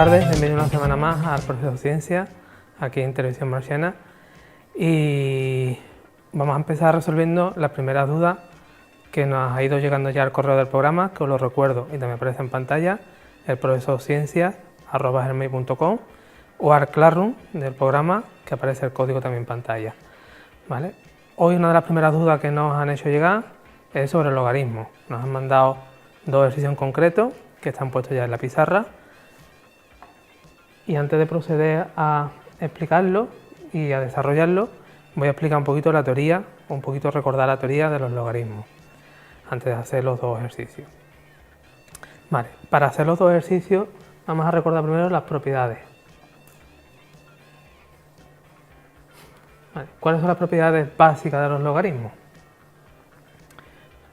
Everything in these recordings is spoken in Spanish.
tardes, bienvenidos una semana más al Proceso Ciencia, aquí en Televisión Marciana. Y vamos a empezar resolviendo las primeras dudas que nos ha ido llegando ya al correo del programa, que os lo recuerdo y también aparece en pantalla, el profesorciencias@gmail.com, o al Classroom del programa, que aparece el código también en pantalla. ¿Vale? Hoy una de las primeras dudas que nos han hecho llegar es sobre el logaritmo. Nos han mandado dos ejercicios en concreto que están puestos ya en la pizarra. Y antes de proceder a explicarlo y a desarrollarlo, voy a explicar un poquito la teoría, un poquito recordar la teoría de los logaritmos, antes de hacer los dos ejercicios. Vale, para hacer los dos ejercicios vamos a recordar primero las propiedades. Vale, ¿cuáles son las propiedades básicas de los logaritmos?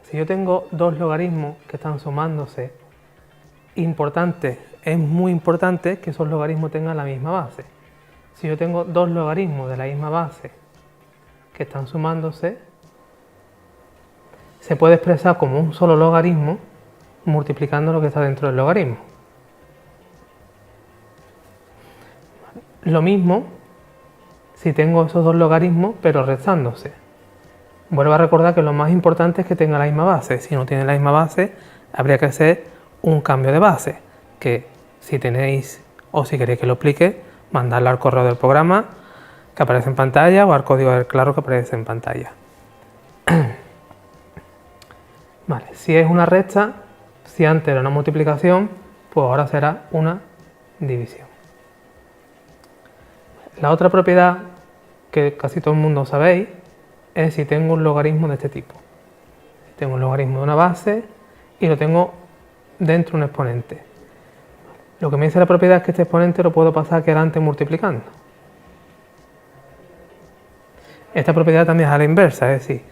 Si yo tengo dos logaritmos que están sumándose, es muy importante que esos logaritmos tengan la misma base. Si yo tengo dos logaritmos de la misma base que están sumándose, se puede expresar como un solo logaritmo multiplicando lo que está dentro del logaritmo. Lo mismo si tengo esos dos logaritmos pero restándose. Vuelvo a recordar que lo más importante es que tenga la misma base. Si no tiene la misma base, habría que hacer un cambio de base, que si tenéis o si queréis que lo explique, mandarlo al correo del programa que aparece en pantalla o al código del claro que aparece en pantalla. Vale, si es una resta, si antes era una multiplicación, pues ahora será una división. La otra propiedad que casi todo el mundo sabéis es si tengo un logaritmo de este tipo. Tengo un logaritmo de una base y lo tengo dentro de un exponente. Lo que me dice la propiedad es que este exponente lo puedo pasar aquí adelante multiplicando. Esta propiedad también es a la inversa, es decir,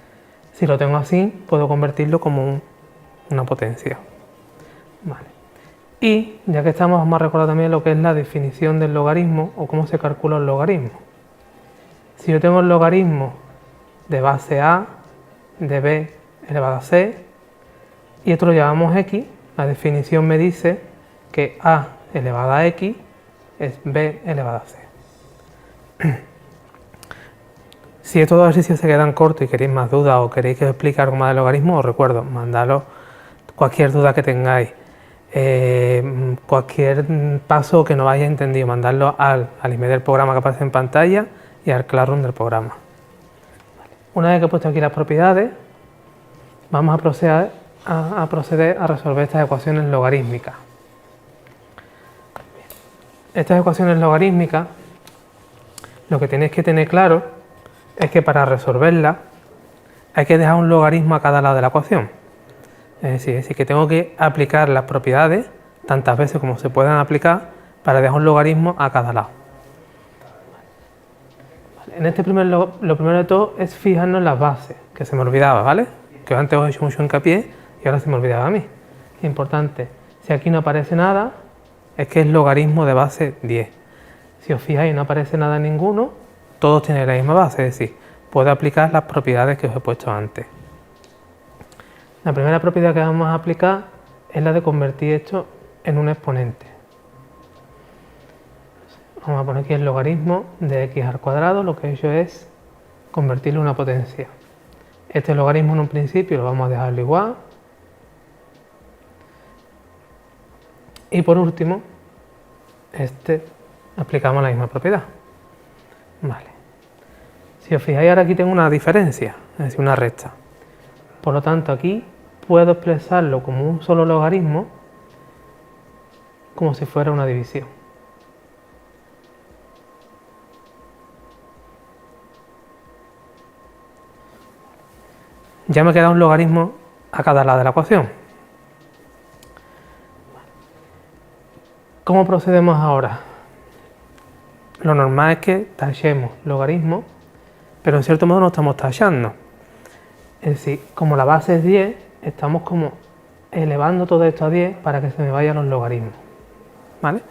si lo tengo así, puedo convertirlo como una potencia. Vale. Y ya que estamos, vamos a recordar también lo que es la definición del logaritmo o cómo se calcula el logaritmo. Si yo tengo el logaritmo de base a de b elevado a c y esto lo llamamos x, la definición me dice que a elevado a x es b elevado a c. Si estos dos ejercicios se quedan cortos y queréis más dudas o queréis que os explique algo más del logaritmo, os recuerdo, mandaros cualquier duda que tengáis, cualquier paso que no hayáis entendido, mandarlo al email del programa que aparece en pantalla y al Classroom del programa. Una vez que he puesto aquí las propiedades, vamos a proceder a resolver estas ecuaciones logarítmicas. Estas ecuaciones logarítmicas, lo que tenéis que tener claro es que para resolverlas hay que dejar un logaritmo a cada lado de la ecuación. Es decir, que tengo que aplicar las propiedades tantas veces como se puedan aplicar para dejar un logaritmo a cada lado. En este lo primero de todo es fijarnos en las bases, que se me olvidaba, ¿vale? Que antes os he hecho mucho hincapié y ahora se me olvidaba a mí. Importante, si aquí no aparece nada, es que es logaritmo de base 10. Si os fijáis no aparece nada en ninguno, todos tienen la misma base, es decir, puedo aplicar las propiedades que os he puesto antes. La primera propiedad que vamos a aplicar es la de convertir esto en un exponente. Vamos a poner aquí el logaritmo de x al cuadrado, lo que he hecho es convertirlo en una potencia. Este logaritmo en un principio lo vamos a dejarlo igual. Y por último, aplicamos la misma propiedad. Vale. Si os fijáis ahora aquí tengo una diferencia, es decir, una resta. Por lo tanto aquí puedo expresarlo como un solo logaritmo, como si fuera una división. Ya me queda un logaritmo a cada lado de la ecuación. ¿Cómo procedemos ahora? Lo normal es que tachemos logaritmo, pero en cierto modo no estamos tachando. Es decir, como la base es 10, estamos como elevando todo esto a 10 para que se me vayan los logaritmos. ¿Vale?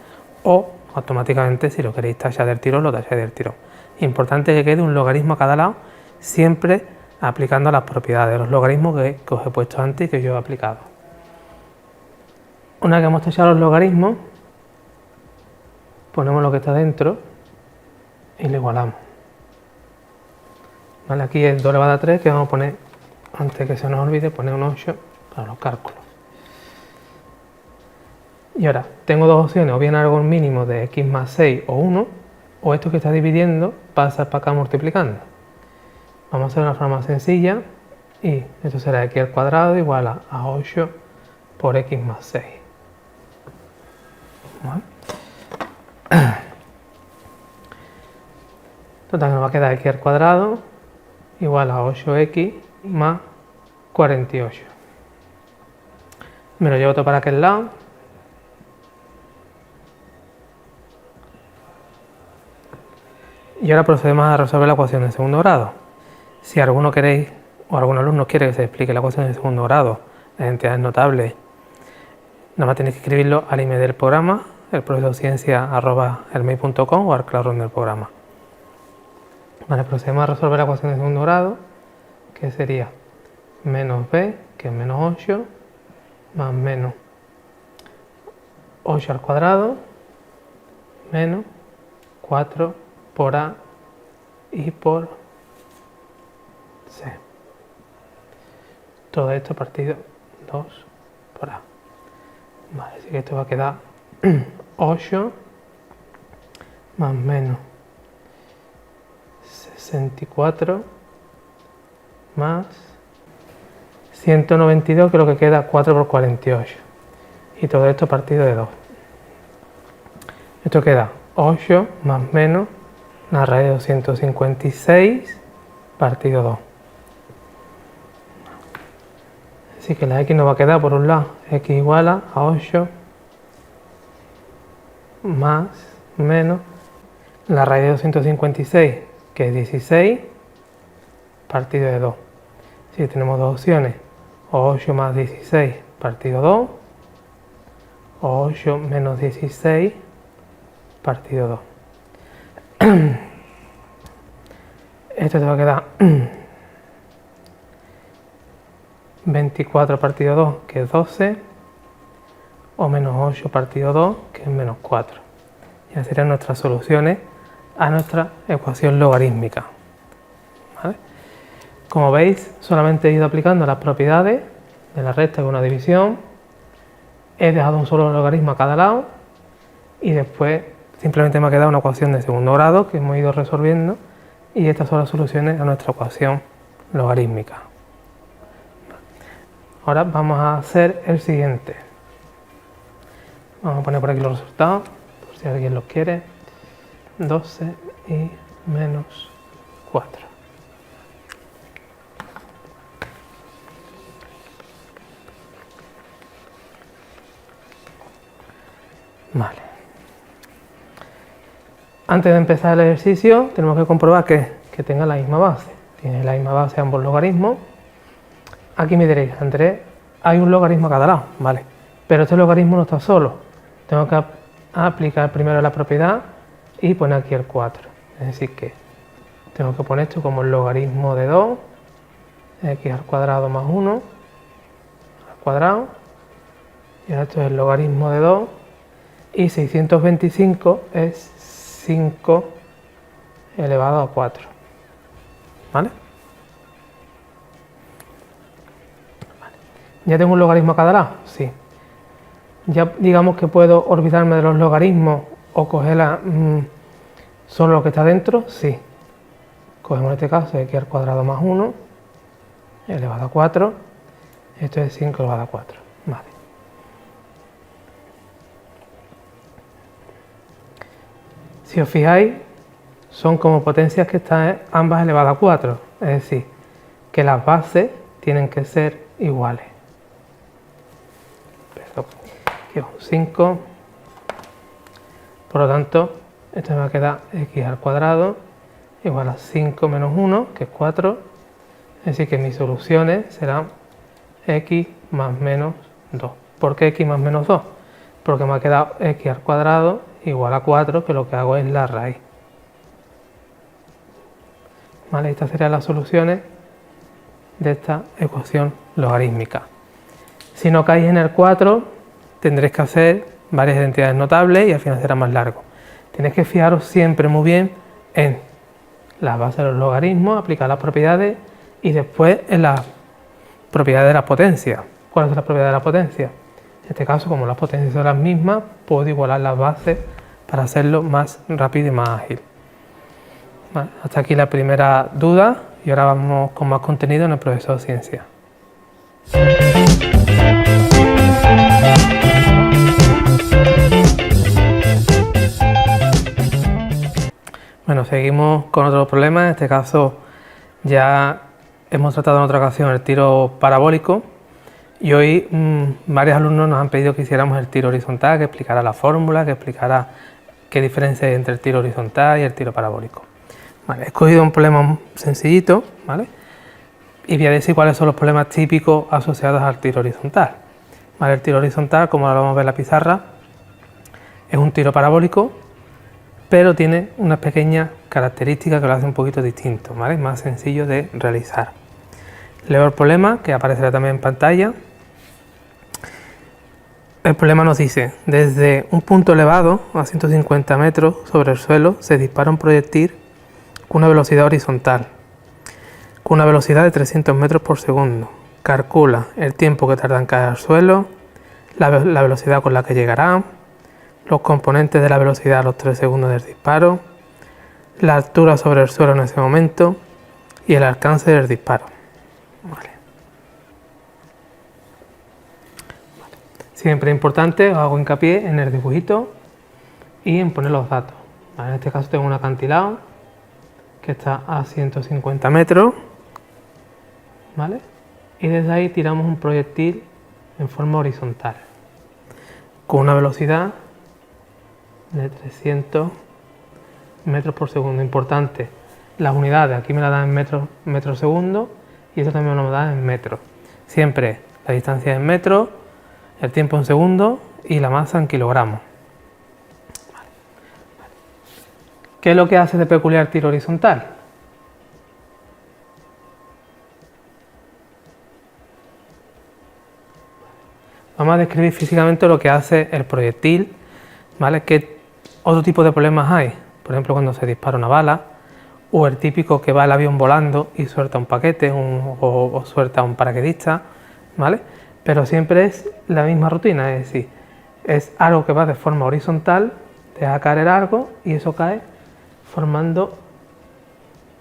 O automáticamente, si lo queréis tachar del tirón, lo tacháis del tirón. Importante que quede un logaritmo a cada lado, siempre aplicando las propiedades de los logaritmos que os he puesto antes y que yo he aplicado. Una vez que hemos tachado los logaritmos, ponemos lo que está dentro y lo igualamos. Vale, aquí es 2 elevado a 3, que vamos a poner, antes que se nos olvide, poner un 8 para los cálculos. Y ahora, tengo dos opciones, o bien algo mínimo de x más 6 o 1, o esto que está dividiendo pasa para acá multiplicando. Vamos a hacer una forma sencilla, y esto será x al cuadrado igual a 8 por x más 6. ¿Vale? Total, nos va a quedar x al cuadrado igual a 8x más 48. Me lo llevo todo para aquel lado. Y ahora procedemos a resolver la ecuación de segundo grado. Si alguno queréis, o algún alumno quiere que se explique la ecuación de segundo grado, las entidades notables, nada más tenéis que escribirlo al email del programa, elprofesorciencia@gmail.com o al classroom del programa. Vale, procedemos a resolver la ecuación de segundo grado, que sería menos b, que es menos 8, más menos 8 al cuadrado, menos 4 por a y por c. Todo esto partido 2 por a. Vale, así que esto va a quedar 8 más menos 64 más 192, creo que queda 4 por 48. Y todo esto partido de 2. Esto queda 8 más menos la raíz de 256 partido 2. Así que la x nos va a quedar por un lado, x igual a 8 más menos la raíz de 256, que es 16, partido de 2. Si tenemos dos opciones, 8 más 16 partido 2, o 8 menos 16 partido 2. Esto te va a quedar 24 partido 2, que es 12, o menos 8 partido 2, que es menos 4. Ya serían nuestras soluciones a nuestra ecuación logarítmica. ¿Vale? Como veis, solamente he ido aplicando las propiedades de la recta con una división. He dejado un solo logaritmo a cada lado y después simplemente me ha quedado una ecuación de segundo grado que hemos ido resolviendo, y estas son las soluciones a nuestra ecuación logarítmica. Ahora vamos a hacer el siguiente. Vamos a poner por aquí los resultados, por si alguien los quiere. 12 y menos 4. Vale. Antes de empezar el ejercicio, tenemos que comprobar que tenga la misma base. Tiene la misma base ambos logaritmos. Aquí me diréis, Andrés, hay un logaritmo a cada lado, ¿vale? Pero este logaritmo no está solo. Tengo que aplicar primero la propiedad y poner aquí el 4. Es decir que tengo que poner esto como el logaritmo de 2, x al cuadrado más 1 al cuadrado. Y ahora esto es el logaritmo de 2. Y 625 es 5 elevado a 4. ¿Vale? ¿Ya tengo un logaritmo a cada lado? Sí. Ya digamos que puedo olvidarme de los logaritmos o coger solo lo que está dentro. Sí. Cogemos en este caso x al cuadrado más 1 elevado a 4. Esto es 5 elevado a 4. Vale. Si os fijáis, son como potencias que están ambas elevadas a 4. Es decir, que las bases tienen que ser iguales. Aquí es un 5. Por lo tanto, esto me va a quedar x al cuadrado igual a 5 menos 1, que es 4. Es decir, que mis soluciones serán x más menos 2. ¿Por qué x más menos 2? Porque me ha quedado x al cuadrado igual a 4, que lo que hago es la raíz. Vale, estas serían las soluciones de esta ecuación logarítmica. Si no caéis en el 4, tendréis que hacer varias identidades notables y al final será más largo. Tenéis que fijaros siempre muy bien en las bases de los logaritmos, aplicar las propiedades y después en las propiedades de la potencia. ¿Cuáles son las propiedades de la potencia? En este caso, como las potencias son las mismas, puedo igualar las bases para hacerlo más rápido y más ágil. Vale, hasta aquí la primera duda y ahora vamos con más contenido en el profesor de ciencia. Bueno, seguimos con otro problema. En este caso ya hemos tratado en otra ocasión el tiro parabólico y hoy varios alumnos nos han pedido que hiciéramos el tiro horizontal, que explicara la fórmula, que explicara qué diferencia hay entre el tiro horizontal y el tiro parabólico. Vale, he escogido un problema sencillito, ¿vale? Y voy a decir cuáles son los problemas típicos asociados al tiro horizontal. Vale, el tiro horizontal, como ahora vamos a ver en la pizarra, es un tiro parabólico, pero tiene unas pequeñas características que lo hacen un poquito distinto, ¿vale? Más sencillo de realizar. Leo el problema, que aparecerá también en pantalla. El problema nos dice, desde un punto elevado a 150 metros sobre el suelo se dispara un proyectil con una velocidad horizontal, con una velocidad de 300 metros por segundo. Calcula el tiempo que tarda en caer al suelo, la velocidad con la que llegará, los componentes de la velocidad a los 3 segundos del disparo, la altura sobre el suelo en ese momento y el alcance del disparo. Vale. Siempre es importante, os hago hincapié en el dibujito y en poner los datos. Vale, en este caso tengo un acantilado que está a 150 metros, ¿vale? Y desde ahí tiramos un proyectil en forma horizontal con una velocidad de 300 metros por segundo. Importante, las unidades aquí me las dan en metros segundo y esto también me lo dan en metros. Siempre la distancia en metros, el tiempo en segundos y la masa en kilogramos. Vale. ¿Qué es lo que hace de peculiar el tiro horizontal? Vamos a describir físicamente lo que hace el proyectil, ¿vale? ¿Qué otro tipo de problemas hay? Por ejemplo, cuando se dispara una bala, o el típico que va el avión volando y suelta un paquete o suelta un paracaidista, ¿vale? Pero siempre es la misma rutina, es decir, es algo que va de forma horizontal, deja caer algo y eso cae formando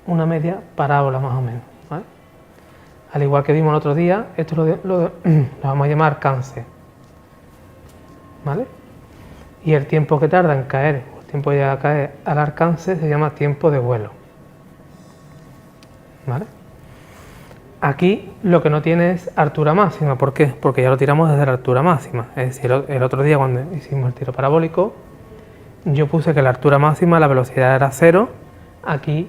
una media parábola más o menos, ¿vale? Al igual que vimos el otro día, esto lo vamos a llamar alcance, ¿vale? Y el tiempo que tarda en caer, el tiempo que llega a caer al alcance se llama tiempo de vuelo, ¿vale? Aquí lo que no tiene es altura máxima. ¿Por qué? Porque ya lo tiramos desde la altura máxima. Es decir, el otro día cuando hicimos el tiro parabólico, yo puse que la altura máxima, la velocidad era 0. Aquí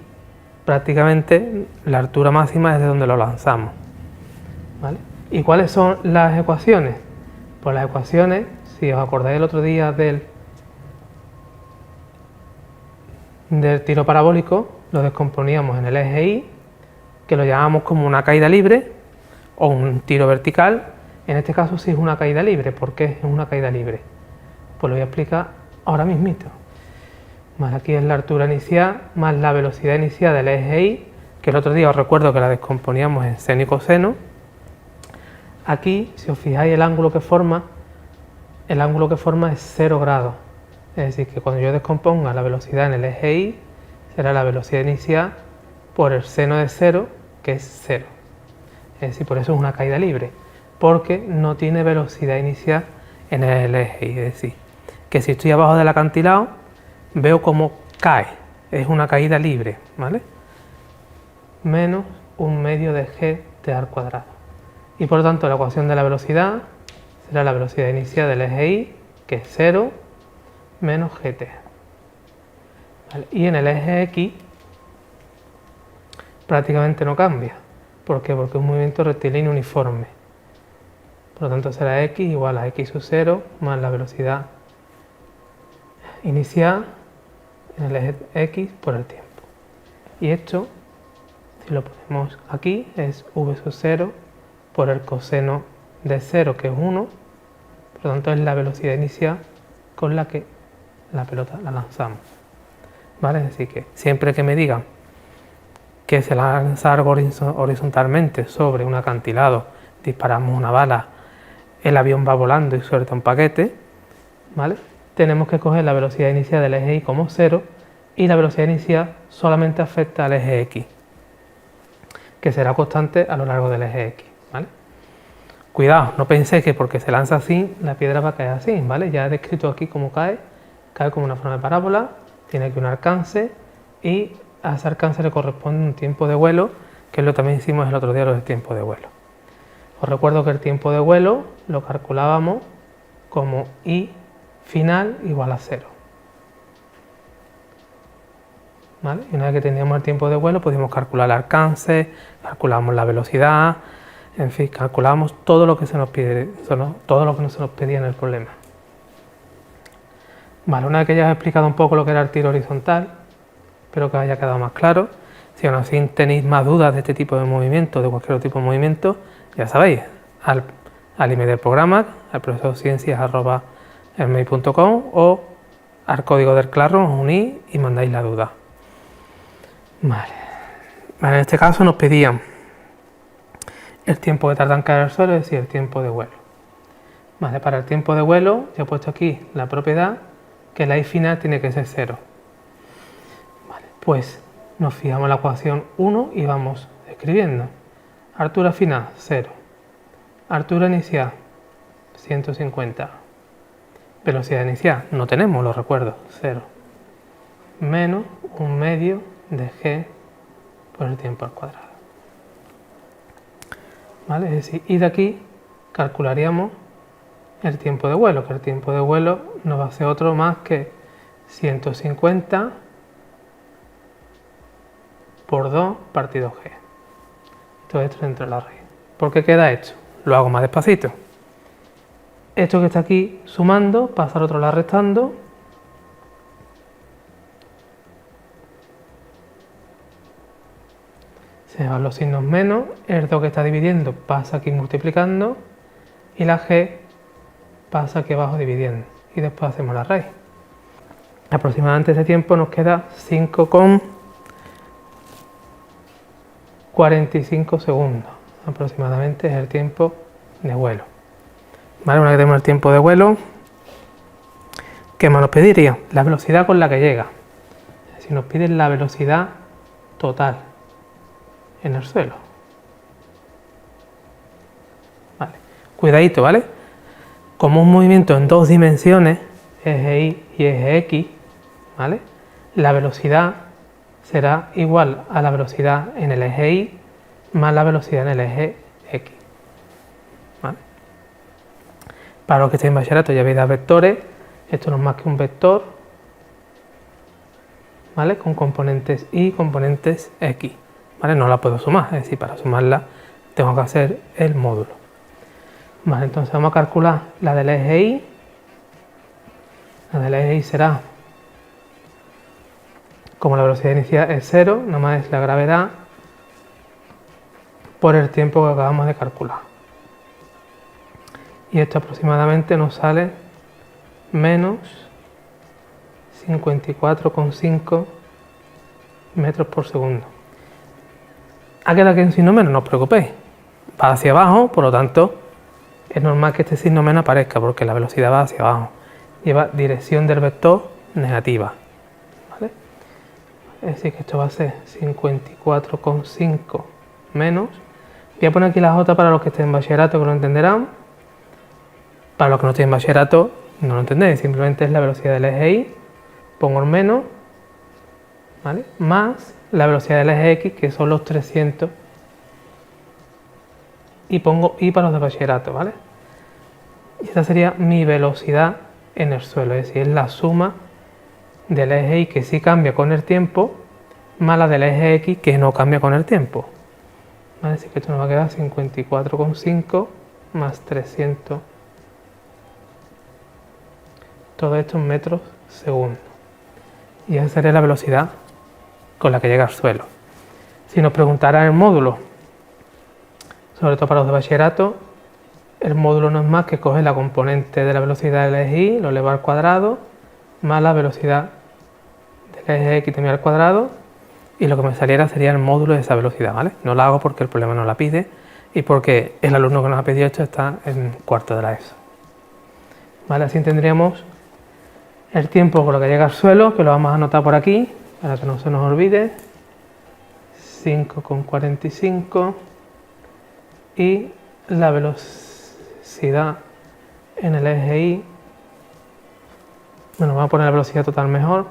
prácticamente la altura máxima es de donde lo lanzamos, ¿vale? ¿Y cuáles son las ecuaciones? Pues las ecuaciones, si os acordáis el otro día del tiro parabólico, lo descomponíamos en el eje Y, que lo llamamos como una caída libre o un tiro vertical. En este caso sí es una caída libre. ¿Por qué es una caída libre? Pues lo voy a explicar ahora mismito. Más aquí es la altura inicial más la velocidad inicial del eje Y, que el otro día os recuerdo que la descomponíamos en seno y coseno. Aquí, si os fijáis, el ángulo que forma es 0 grados. Es decir, que cuando yo descomponga la velocidad en el eje Y, será la velocidad inicial por el seno de 0, que es 0. Es decir, por eso es una caída libre, porque no tiene velocidad inicial en el eje Y. Es decir, que si estoy abajo del acantilado, veo cómo cae. Es una caída libre, ¿vale? Menos un medio de gt al cuadrado. Y por lo tanto, la ecuación de la velocidad será la velocidad inicial del eje Y, que es 0, menos gt. ¿Vale? Y en el eje X prácticamente no cambia. ¿Por qué? Porque es un movimiento rectilíneo uniforme. Por lo tanto será x igual a x sub 0 más la velocidad inicial en el eje x por el tiempo. Y esto, si lo ponemos aquí, es v sub 0 por el coseno de 0, que es 1. Por lo tanto es la velocidad inicial con la que la pelota la lanzamos. ¿vale? Es decir, que siempre que me digan que se lanza algo horizontalmente sobre un acantilado, disparamos una bala, el avión va volando y suelta un paquete, ¿vale? Tenemos que coger la velocidad inicial del eje Y como 0 y la velocidad inicial solamente afecta al eje X, que será constante a lo largo del eje X, ¿vale? Cuidado, no penséis que porque se lanza así, la piedra va a caer así, ¿vale? Ya he descrito aquí cómo cae como una forma de parábola, tiene aquí un alcance y a ese alcance le corresponde un tiempo de vuelo, que es lo que también hicimos el otro día, los tiempos de vuelo. Os recuerdo que el tiempo de vuelo lo calculábamos como I final igual a 0. ¿Vale? Y una vez que teníamos el tiempo de vuelo, podíamos calcular el alcance, calculamos la velocidad, en fin, calculamos todo lo que se nos pide, todo lo que no se nos pedía en el problema. Vale, una vez que ya os he explicado un poco lo que era el tiro horizontal, espero que os haya quedado más claro. Si aún así tenéis más dudas de este tipo de movimiento, de cualquier otro tipo de movimiento, ya sabéis, al email del programa, al profesorciencias@gmail.com o al código del Classroom, os unís y mandáis la duda. Vale, en este caso nos pedían el tiempo que tarda en caer al suelo, es decir, el tiempo de vuelo. Vale, para el tiempo de vuelo, yo he puesto aquí la propiedad que la I final tiene que ser 0. Vale, pues nos fijamos en la ecuación 1 y vamos escribiendo. Altura final, 0. Altura inicial, 150. Velocidad inicial, no tenemos, lo recuerdo, 0. Menos 1/2 de g por el tiempo al cuadrado. ¿Vale? Es decir, y de aquí calcularíamos el tiempo de vuelo, que el tiempo de vuelo no va a ser otro más que 150 por 2 partido g. Todo esto dentro de la raíz. ¿Por qué queda esto? Lo hago más despacito. Esto que está aquí sumando pasa al otro lado restando. Se van los signos menos, el 2 que está dividiendo pasa aquí multiplicando y la g pasa aquí abajo dividiendo y después hacemos la raíz. Aproximadamente ese tiempo nos queda 5,45 segundos. Aproximadamente es el tiempo de vuelo. Vale, una vez que tenemos el tiempo de vuelo, ¿qué más nos pediría? La velocidad con la que llega. Si nos piden la velocidad total en el suelo. Vale. Cuidadito, ¿vale? Como un movimiento en dos dimensiones, eje Y y eje X, ¿vale? La velocidad será igual a la velocidad en el eje Y más la velocidad en el eje X. ¿Vale? Para los que estéis en bachillerato ya veis los vectores, esto no es más que un vector, ¿vale? Con componentes Y y componentes X. ¿Vale? No la puedo sumar, es decir, para sumarla tengo que hacer el módulo. Vale, entonces vamos a calcular la del eje Y. La del eje Y será, como la velocidad inicial es 0, nada más es la gravedad por el tiempo que acabamos de calcular. Y esto aproximadamente nos sale menos 54,5 metros por segundo. ¿Ha quedado aquí un signo menos? No os preocupéis. Va hacia abajo, por lo tanto, es normal que este signo menos aparezca porque la velocidad va hacia abajo. Lleva dirección del vector negativa. ¿Vale? Es decir, que esto va a ser 54,5 menos. Voy a poner aquí la J para los que estén en bachillerato que lo entenderán. Para los que no estén en bachillerato no lo entendéis, simplemente es la velocidad del eje Y. Pongo el menos, ¿vale? Más la velocidad del eje X, que son los 300, y pongo Y para los de bachillerato, ¿vale? Y esta sería mi velocidad en el suelo, es decir, es la suma del eje Y que sí cambia con el tiempo, más la del eje X que no cambia con el tiempo. ¿Vale? Así que esto nos va a quedar 54,5 más 300. Todo esto en metros segundo. Y esa sería la velocidad con la que llega al suelo. Si nos preguntaran el módulo, sobre todo para los de bachillerato, el módulo no es más que coger la componente de la velocidad del eje Y, lo eleva al cuadrado, más la velocidad del el eje X también al cuadrado y lo que me saliera sería el módulo de esa velocidad, ¿vale? No la hago porque el problema no la pide y porque el alumno que nos ha pedido esto está en cuarto de la ESO. ¿Vale? Así tendríamos el tiempo con lo que llega al suelo, que lo vamos a anotar por aquí, para que no se nos olvide. 5,45 y la velocidad en el eje Y, bueno, vamos a poner la velocidad total mejor,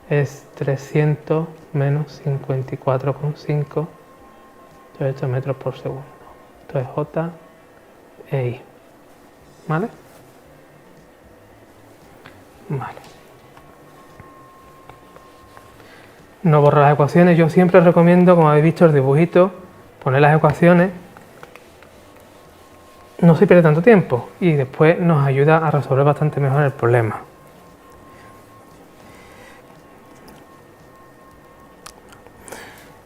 es 300 menos 54,5, todo esto es metros por segundo. Esto es J e I, ¿vale? Vale. No borro las ecuaciones, yo siempre recomiendo, como habéis visto el dibujito, poner las ecuaciones, no se pierde tanto tiempo y después nos ayuda a resolver bastante mejor el problema.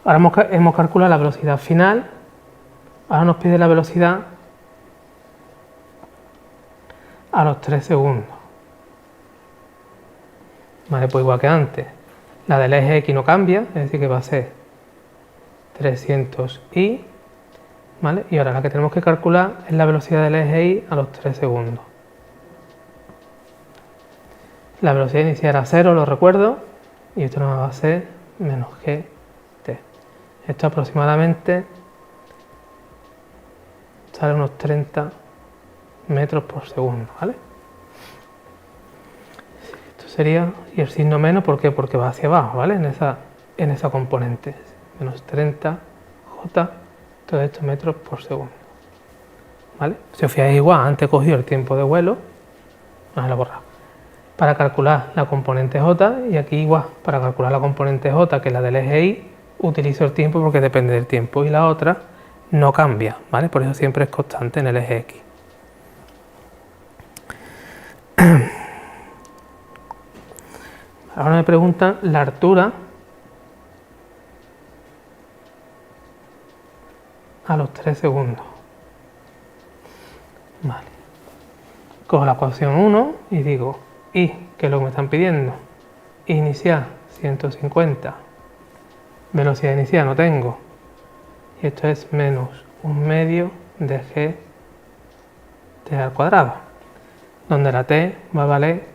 Ahora hemos calculado la velocidad final, ahora nos pide la velocidad a los 3 segundos. Vale, pues igual que antes, la del eje X no cambia, es decir que va a ser 300i, ¿vale? Y ahora la que tenemos que calcular es la velocidad del eje Y a los 3 segundos. La velocidad inicial era 0, lo recuerdo, y esto nos va a ser menos gt. Esto aproximadamente sale unos 30 metros por segundo, ¿vale? Esto sería, y el signo menos, ¿por qué? Porque va hacia abajo, ¿vale? En esa componente, menos 30 j, todo esto metros por segundo, ¿vale? Si os fijáis igual, antes he cogido el tiempo de vuelo, no se lo he borrado, para calcular la componente j, y aquí igual, para calcular la componente j, que es la del eje Y, utilizo el tiempo porque depende del tiempo, y la otra no cambia, ¿vale? Por eso siempre es constante en el eje X. Ahora me preguntan la altura a los 3 segundos. Vale. Cojo la ecuación 1 y digo I, que es lo que me están pidiendo. Inicial 150. Velocidad inicial no tengo. Y esto es menos 1/2 de g t al cuadrado, donde la t va a valer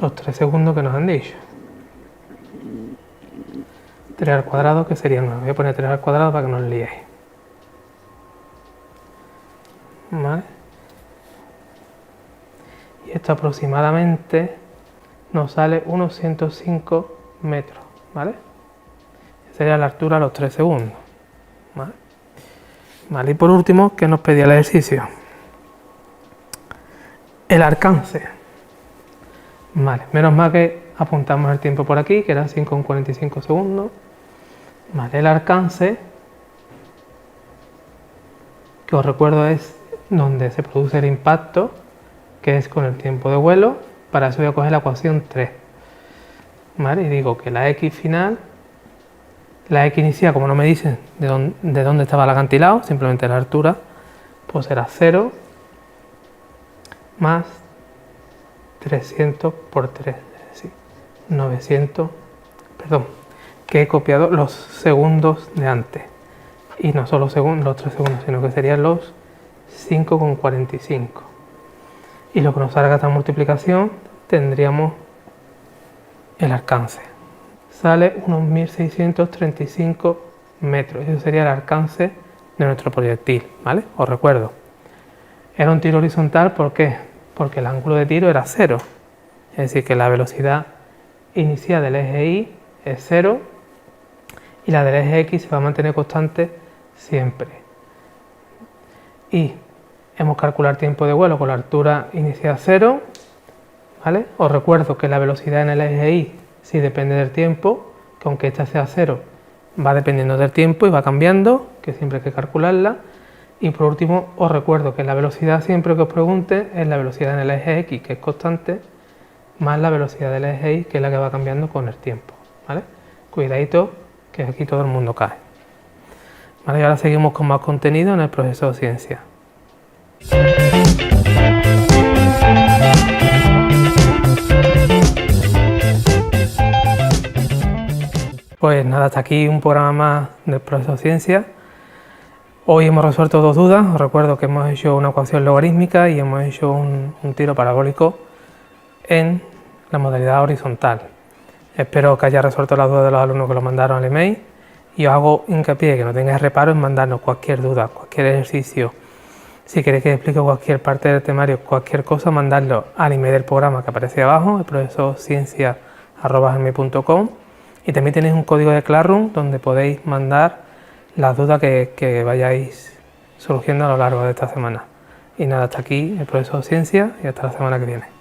los 3 segundos que nos han dicho. 3 al cuadrado, que sería 9. Voy a poner 3 al cuadrado para que no os liéis. ¿Vale? Y esto aproximadamente nos sale unos 105 metros, ¿vale? Sería la altura a los 3 segundos. ¿Vale? Vale, y por último, ¿qué nos pedía el ejercicio? El alcance. Vale, menos mal que apuntamos el tiempo por aquí, que era 5,45 segundos. Vale, el alcance, que os recuerdo es donde se produce el impacto, que es con el tiempo de vuelo. Para eso voy a coger la ecuación 3. ¿Vale? Y digo que la X final, la X inicial, como no me dicen de dónde estaba el acantilado, simplemente la altura, pues será 0 más 300 por 3, es decir, 900, perdón, que he copiado los segundos de antes. Y no solo los 3 segundos, sino que serían los 5,45. Y lo que nos salga esta multiplicación, tendríamos el alcance. Sale unos 1635 metros. Eso sería el alcance de nuestro proyectil, ¿vale? Os recuerdo. Era un tiro horizontal, ¿por qué? Porque el ángulo de tiro era 0. Es decir, que la velocidad inicial del eje Y es 0 y la del eje X se va a mantener constante siempre. Y hemos calculado el tiempo de vuelo con la altura inicial 0, ¿vale? Os recuerdo que la velocidad en el eje Y sí depende del tiempo, que aunque esta sea 0, va dependiendo del tiempo y va cambiando, que siempre hay que calcularla. Y por último, os recuerdo que la velocidad, siempre que os pregunte, es la velocidad en el eje X, que es constante, más la velocidad del eje Y, que es la que va cambiando con el tiempo, ¿vale? Cuidadito, que aquí todo el mundo cae. Vale, y ahora seguimos con más contenido en el proceso de ciencia. Pues nada, hasta aquí un programa más del Profesor Ciencia. Hoy hemos resuelto 2 dudas. Os recuerdo que hemos hecho una ecuación logarítmica y hemos hecho un tiro parabólico en la modalidad horizontal. Espero que haya resuelto las dudas de los alumnos que lo mandaron al email y os hago hincapié que no tengáis reparo en mandarnos cualquier duda, cualquier ejercicio. Si queréis que explique cualquier parte del temario, cualquier cosa, mandadlo al email del programa que aparece abajo, el profesorciencia@gmail.com, y también tenéis un código de Classroom donde podéis mandar las dudas que vayáis surgiendo a lo largo de esta semana. Y nada, hasta aquí el Profesor Ciencia y hasta la semana que viene.